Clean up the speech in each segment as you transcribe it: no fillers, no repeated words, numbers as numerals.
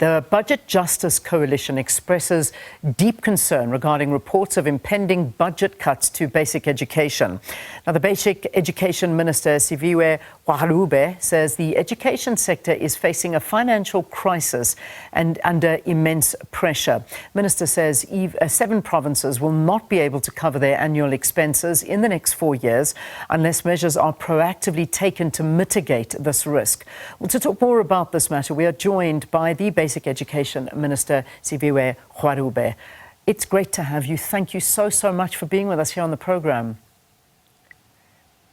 The Budget Justice Coalition expresses deep concern regarding reports of impending budget cuts to basic education. Now, the Basic Education Minister Siviwe Gwarube says the education sector is facing a financial crisis and under immense pressure. Minister says 7 provinces will not be able to cover their annual expenses in the next 4 years unless measures are proactively taken to mitigate this risk. Well, to talk more about this matter, we are joined by the Basic Education Minister Siviwe Gwarube. It's great to have you. Thank you so much for being with us here on the program.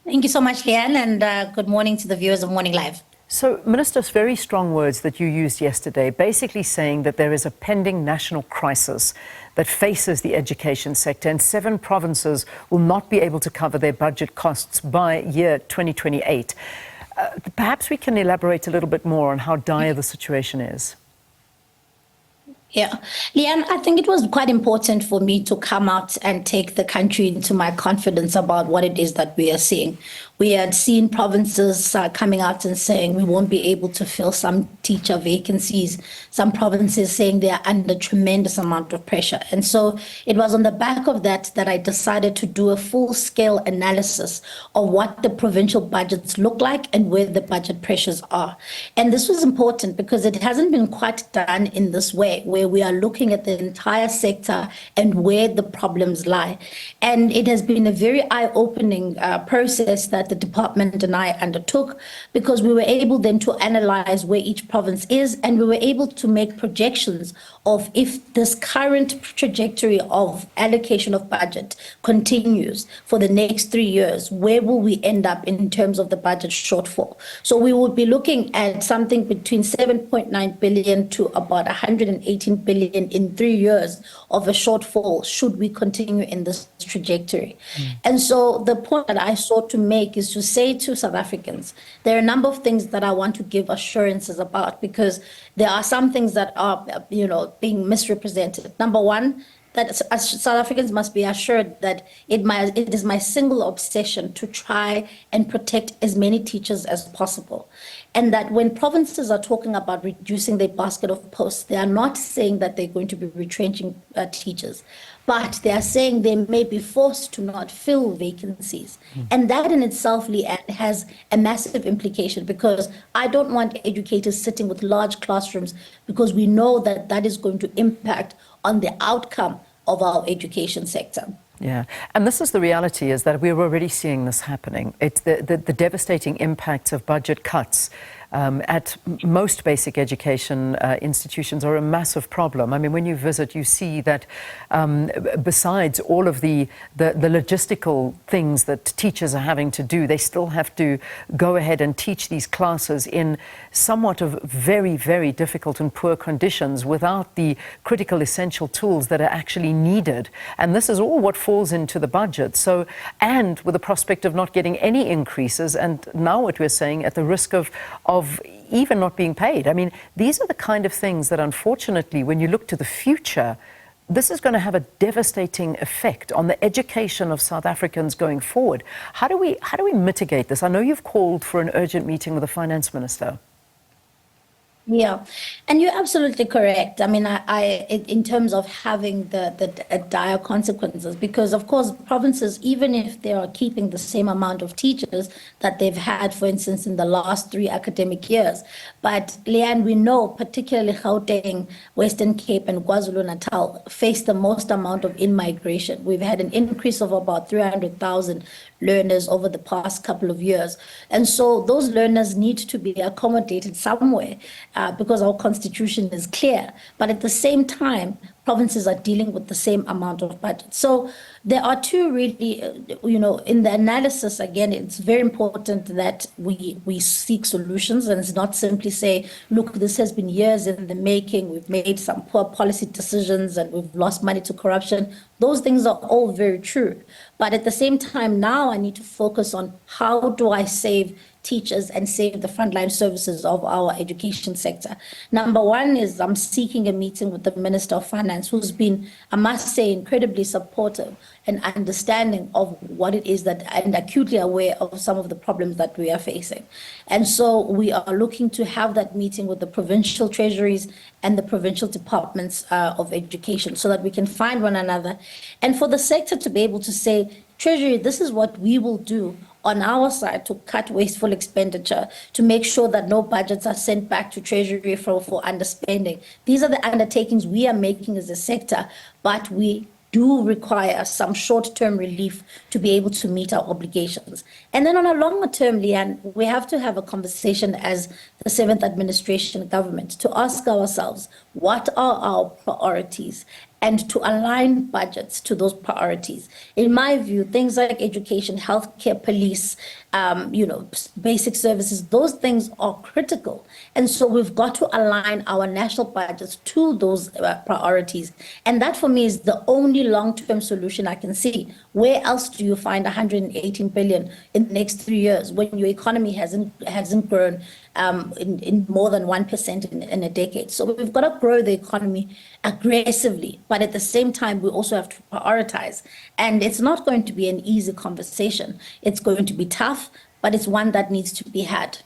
Thank you so much, Leanne, and good morning to the viewers of Morning Live. So, Minister, very strong words that you used yesterday, basically saying that there is a pending national crisis that faces the education sector, and 7 provinces will not be able to cover their budget costs by year 2028. Perhaps we can elaborate a little bit more on how dire the situation is. Yeah, Leanne, I think it was quite important for me to come out and take the country into my confidence about what it is that we are seeing. We had seen provinces coming out and saying we won't be able to fill some teacher vacancies, some provinces saying they are under tremendous amount of pressure. And so it was on the back of that I decided to do a full-scale analysis of what the provincial budgets look like and where the budget pressures are. And this was important because it hasn't been quite done in this way, where we are looking at the entire sector and where the problems lie. And it has been a very eye-opening process that the department and I undertook, because we were able then to analyze where each province is, and we were able to make projections of if this current trajectory of allocation of budget continues for the next 3 years, where will we end up in terms of the budget shortfall? So we would be looking at something between 7.9 billion to about 118 billion in 3 years of a shortfall should we continue in this trajectory. And so the point that I sought to make is to say to South Africans, there are a number of things that I want to give assurances about, because there are some things that are, being misrepresented. Number one, that South Africans must be assured that it is my single obsession to try and protect as many teachers as possible. And that when provinces are talking about reducing their basket of posts, they are not saying that they're going to be retrenching teachers, but they are saying they may be forced to not fill vacancies. And that in itself, Leanne, has a massive implication, because I don't want educators sitting with large classrooms, because we know that that is going to impact on the outcome of our education sector. Yeah, and this is the reality, is that we're already seeing this happening. It's the devastating impacts of budget cuts at most basic education institutions are a massive problem. I mean, when you visit, you see that besides all of the logistical things that teachers are having to do, they still have to go ahead and teach these classes in somewhat of very, very difficult and poor conditions without the critical essential tools that are actually needed. And this is all what falls into the budget. So, and with the prospect of not getting any increases, and now what we're saying at the risk of even not being paid. I mean, these are the kind of things that, unfortunately, when you look to the future, this is going to have a devastating effect on the education of South Africans going forward. How do we mitigate this? I know you've called for an urgent meeting with the Finance Minister. Yeah, and you're absolutely correct. I mean, in terms of having the dire consequences, because of course provinces, even if they are keeping the same amount of teachers that they've had, for instance, in the last 3 academic years, but Leanne, we know particularly Gauteng, Western Cape, and KwaZulu-Natal face the most amount of in-migration. We've had an increase of about 300,000 learners over the past couple of years, and so those learners need to be accommodated somewhere. Because our constitution is clear, but at the same time, provinces are dealing with the same amount of budget. So there are two really, in the analysis, again, it's very important that we seek solutions, and it's not simply say, look, this has been years in the making, we've made some poor policy decisions and we've lost money to corruption. Those things are all very true. But at the same time, now I need to focus on how do I save teachers and save the frontline services of our education sector. Number one is I'm seeking a meeting with the Minister of Finance, who's been, I must say, incredibly supportive and understanding of what it is that, and acutely aware of some of the problems that we are facing. And so we are looking to have that meeting with the provincial treasuries and the provincial departments of education so that we can find one another. And for the sector to be able to say, Treasury, this is what we will do on our side to cut wasteful expenditure, to make sure that no budgets are sent back to Treasury for underspending. These are the undertakings we are making as a sector, but we do require some short-term relief to be able to meet our obligations. And then on a longer term, Leanne, we have to have a conversation as the 7th administration government to ask ourselves, what are our priorities? And to align budgets to those priorities. In my view, things like education, healthcare, police, basic services, those things are critical. And so we've got to align our national budgets to those priorities. And that for me is the only long-term solution I can see. Where else do you find 118 billion in the next 3 years when your economy hasn't grown in more than 1% in a decade? So we've got to grow the economy aggressively, but at the same time, we also have to prioritize. And it's not going to be an easy conversation. It's going to be tough, but it's one that needs to be had.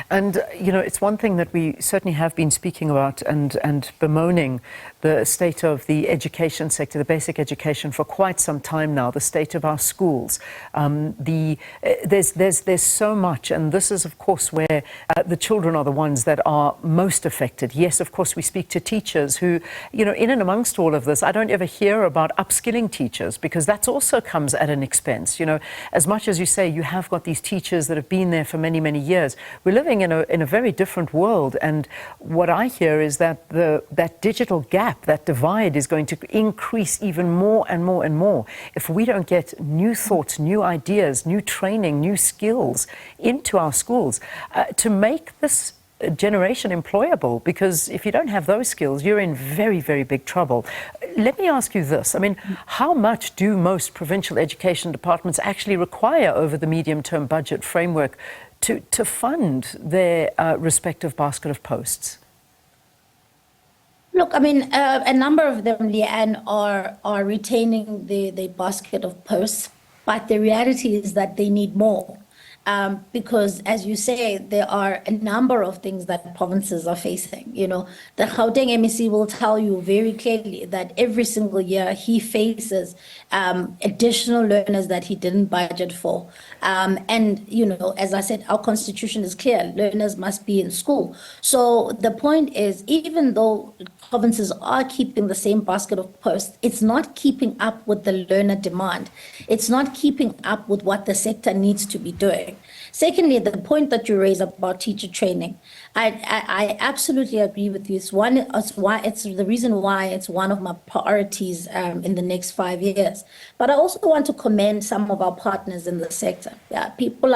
And, it's one thing that we certainly have been speaking about and bemoaning the state of the education sector, the basic education, for quite some time now, the state of our schools. There's so much, and this is, of course, where the children are the ones that are most affected. Yes, of course, we speak to teachers who, in and amongst all of this, I don't ever hear about upskilling teachers, because that also comes at an expense. As much as you say you have got these teachers that have been there for many, many years, we're living in a very different world. And what I hear is that that digital gap, that divide, is going to increase even more and more and more if we don't get new thoughts, new ideas, new training, new skills into our schools to make this generation employable. Because if you don't have those skills, you're in very, very big trouble. Let me ask you this. I mean, how much do most provincial education departments actually require over the medium-term budget framework to fund their respective basket of posts? Look, I mean, a number of them, Leanne, are retaining the basket of posts, but the reality is that they need more. Because, as you say, there are a number of things that provinces are facing. The Gauteng MEC will tell you very clearly that every single year he faces additional learners that he didn't budget for. And, as I said, our constitution is clear, learners must be in school. So the point is, even though provinces are keeping the same basket of posts, it's not keeping up with the learner demand. It's not keeping up with what the sector needs to be doing. Secondly, the point that you raise about teacher training, I absolutely agree with you. It's the reason why it's one of my priorities in the next 5 years. But I also want to commend some of our partners in the sector. Yeah, people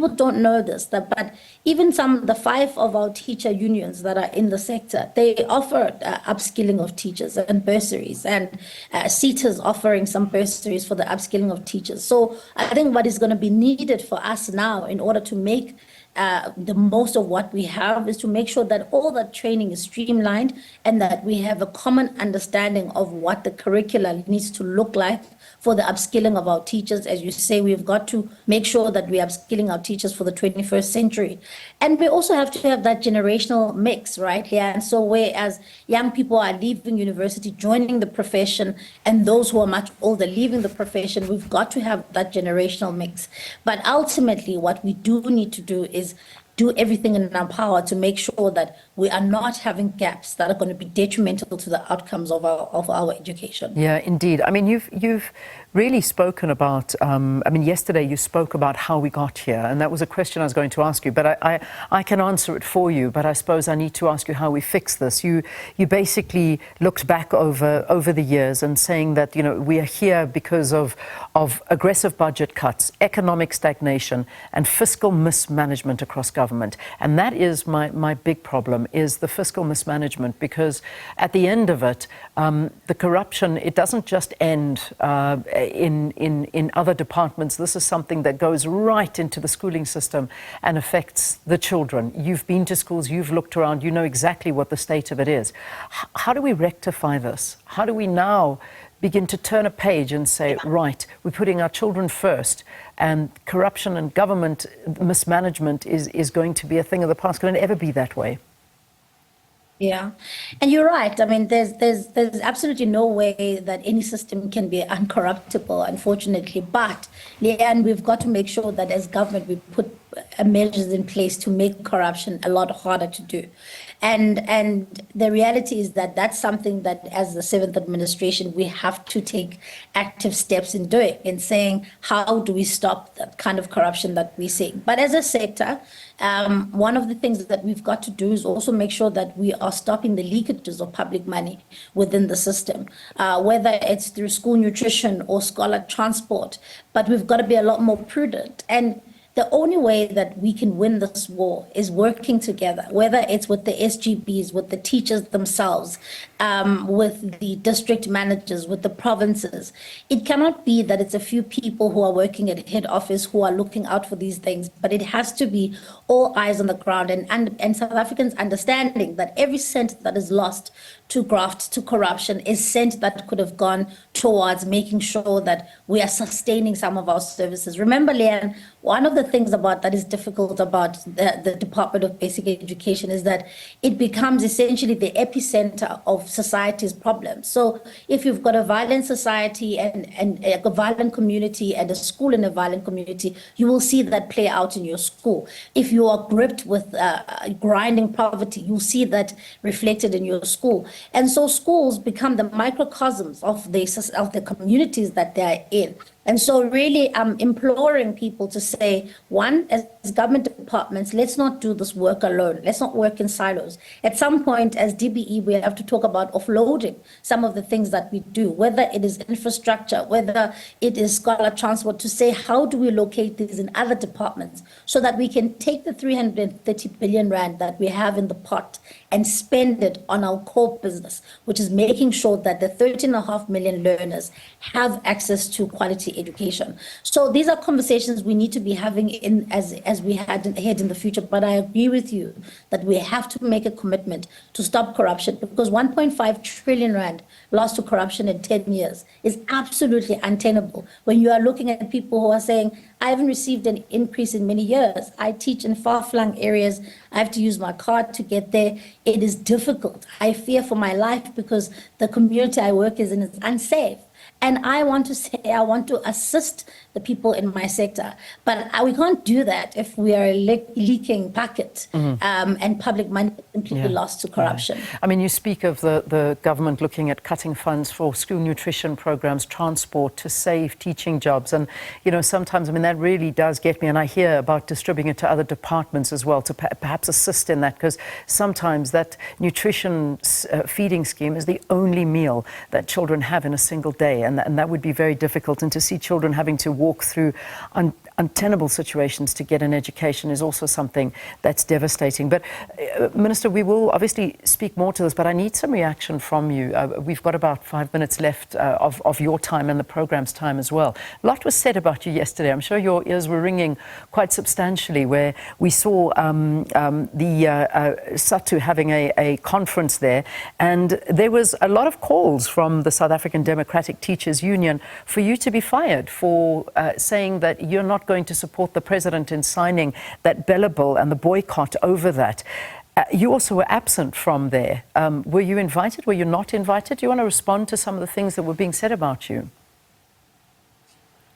don't know this, but even the 5 of our teacher unions that are in the sector, they offer upskilling of teachers and bursaries, and CETA's offering some bursaries for the upskilling of teachers. So I think what is going to be needed for us now in order to make the most of what we have is to make sure that all that training is streamlined and that we have a common understanding of what the curricula needs to look like for the upskilling of our teachers. As you say, we've got to make sure that we're upskilling our teachers for the 21st century. And we also have to have that generational mix, right? Yeah. And so whereas young people are leaving university, joining the profession, and those who are much older leaving the profession, we've got to have that generational mix. But ultimately, what we do need to do is do everything in our power to make sure that we are not having gaps that are going to be detrimental to the outcomes of our education. Yeah, indeed. I mean, you've really spoken about, yesterday you spoke about how we got here, and that was a question I was going to ask you, but I can answer it for you, but I suppose I need to ask you how we fix this. You basically looked back over the years and saying that, we are here because of aggressive budget cuts, economic stagnation, and fiscal mismanagement across government. And that is my big problem, is the fiscal mismanagement, because at the end of it, the corruption, it doesn't just end in other departments. This is something that goes right into the schooling system and affects the children. You've been to schools, you've looked around, you know exactly what the state of it is. How do we rectify this? How do we now begin to turn a page and say, right, we're putting our children first, and corruption and government mismanagement is going to be a thing of the past? Can it ever be that way? Yeah, and you're right. I mean, there's absolutely no way that any system can be uncorruptible, unfortunately. But Leanne, we've got to make sure that as government we put measures in place to make corruption a lot harder to do. And the reality is that that's something that, as the seventh administration, we have to take active steps in doing, in saying, how do we stop that kind of corruption that we're seeing? But as a sector, one of the things that we've got to do is also make sure that we are stopping the leakages of public money within the system, whether it's through school nutrition or scholar transport. But we've got to be a lot more prudent. And the only way that we can win this war is working together, whether it's with the SGBs, with the teachers themselves, with the district managers, with the provinces. It cannot be that it's a few people who are working at head office who are looking out for these things, but it has to be all eyes on the ground, and South Africans understanding that every cent that is lost to graft, to corruption, is cent that could have gone towards making sure that we are sustaining some of our services. Remember, Leanne, one of the things about that is difficult about the Department of Basic Education is that it becomes essentially the epicenter of society's problems. So if you've got a violent society and a violent community and a school in a violent community, you will see that play out in your school. If you are gripped with grinding poverty, you'll see that reflected in your school. And so schools become the microcosms of the communities that they are in. And so really I'm imploring people to say, one, as government departments, let's not do this work alone. Let's not work in silos. At some point, as DBE, we have to talk about offloading some of the things that we do, whether it is infrastructure, whether it is scholar transport, to say, how do we locate these in other departments so that we can take the 330 billion rand that we have in the pot and spend it on our core business, which is making sure that the 13.5 million learners have access to quality education. So these are conversations we need to be having as we head in the future. But I agree with you that we have to make a commitment to stop corruption, because 1.5 trillion rand lost to corruption in 10 years is absolutely untenable. When you are looking at people who are saying, I haven't received an increase in many years. I teach in far-flung areas. I have to use my car to get there. It is difficult. I fear for my life because the community I work in is unsafe. And I want to say, I want to assist the people in my sector. But we can't do that if we are leaking packets and public money completely lost to corruption. Yeah. I mean, you speak of the government looking at cutting funds for school nutrition programs, transport, to save teaching jobs. And, you know, sometimes, I mean, that really does get me. And I hear about distributing it to other departments as well to perhaps assist in that, because sometimes that nutrition feeding scheme is the only meal that children have in a single day. And that would be very difficult. And to see children having to walk through untenable situations to get an education is also something that's devastating. But Minister, we will obviously speak more to this, but I need some reaction from you. We've got about 5 minutes left of your time and the program's time as well. A lot was said about you yesterday. I'm sure your ears were ringing quite substantially, where we saw the SATU having a conference there, and there was a lot of calls from the South African Democratic Teachers Union for you to be fired for saying that you're not going to support the president in signing that Bella bill and the boycott over that. You also were absent from there. Were you invited? Were you not invited? Do you want to respond to some of the things that were being said about you?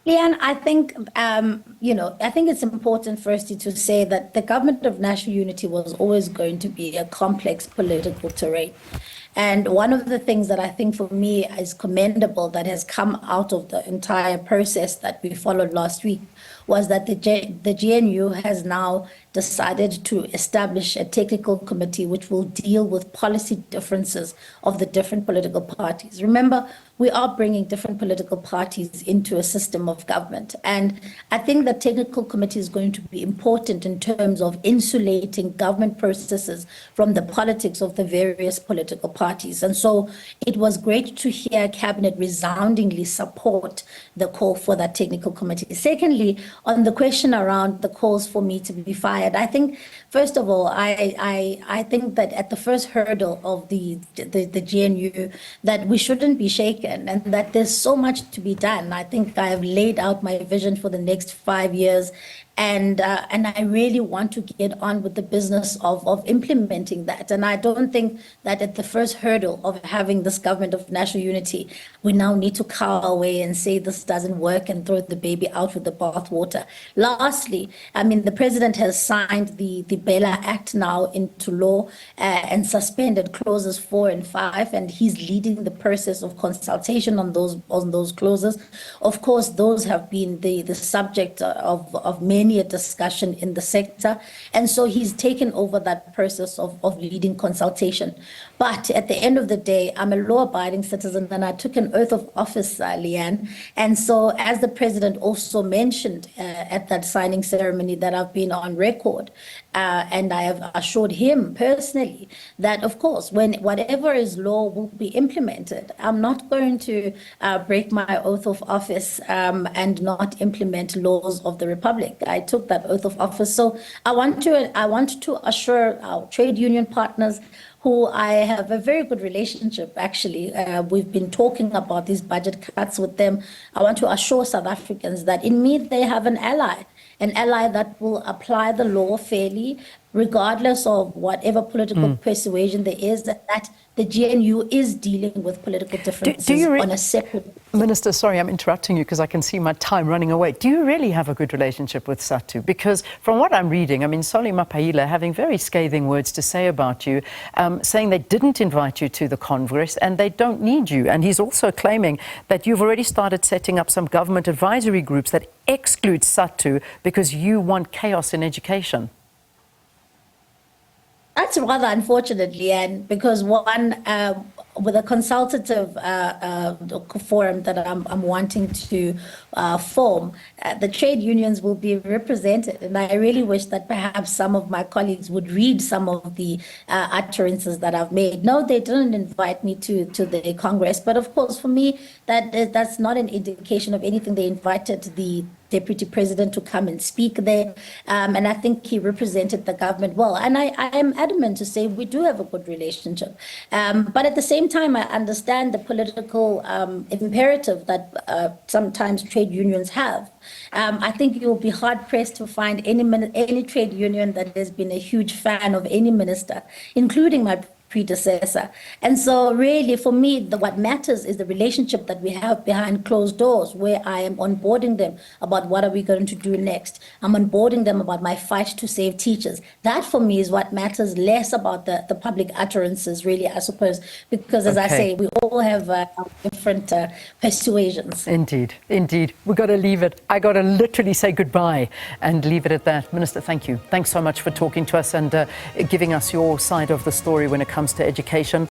Leanne, I think, I think it's important firstly to say that the government of national unity was always going to be a complex political terrain. And one of the things that I think for me is commendable that has come out of the entire process that we followed last week was that the GNU has now decided to establish a technical committee which will deal with policy differences of the different political parties. Remember, we are bringing different political parties into a system of government. And I think the technical committee is going to be important in terms of insulating government processes from the politics of the various political parties. And so it was great to hear Cabinet resoundingly support the call for that technical committee. Secondly, on the question around the calls for me to be fired, I think, first of all, I think that at the first hurdle of the GNU, that we shouldn't be shaken and that there's so much to be done. I think I have laid out my vision for the next 5 years. And I really want to get on with the business of implementing that. And I don't think that at the first hurdle of having this government of national unity, we now need to cower away and say this doesn't work and throw the baby out with the bathwater. Lastly, I mean, the president has signed the Bela Act now into law and suspended clauses 4 and 5, and he's leading the process of consultation on those clauses. Of course, those have been the subject of many a discussion in the sector. And so he's taken over that process of leading consultation. But at the end of the day, I'm a law-abiding citizen and I took an oath of office, Leanne. And so as the president also mentioned at that signing ceremony that I've been on record, and I have assured him personally that, of course, when whatever is law will be implemented, I'm not going to break my oath of office and not implement laws of the Republic. I took that oath of office. So I want to assure our trade union partners, who I have a very good relationship, actually. We've been talking about these budget cuts with them. I want to assure South Africans that in me, they have an ally that will apply the law fairly, regardless of whatever political persuasion there is, that the GNU is dealing with political differences on a separate... Minister, sorry, I'm interrupting you because I can see my time running away. Do you really have a good relationship with SATU? Because from what I'm reading, I mean, Solly Mapaila having very scathing words to say about you, saying they didn't invite you to the Congress and they don't need you. And he's also claiming that you've already started setting up some government advisory groups that exclude SATU because you want chaos in education. That's rather unfortunate, Leanne, because one, with a consultative forum that I'm wanting to form, the trade unions will be represented. And I really wish that perhaps some of my colleagues would read some of the utterances that I've made. No, they didn't invite me to the Congress. But of course, for me, that's not an indication of anything. They invited the Deputy President to come and speak there. And I think he represented the government well. And I am adamant to say we do have a good relationship. But at the same time, I understand the political imperative that sometimes trade unions have. I think you'll be hard-pressed to find any trade union that has been a huge fan of any minister, including my predecessor. And so really, for me, what matters is the relationship that we have behind closed doors, where I am onboarding them about what are we going to do next. I'm onboarding them about my fight to save teachers. That, for me, is what matters, less about the public utterances, really, I suppose, because, as I say, we all have different persuasions. Indeed, indeed. We've got to leave it. I got to literally say goodbye and leave it at that. Minister, thank you. Thanks so much for talking to us and giving us your side of the story when it comes to education.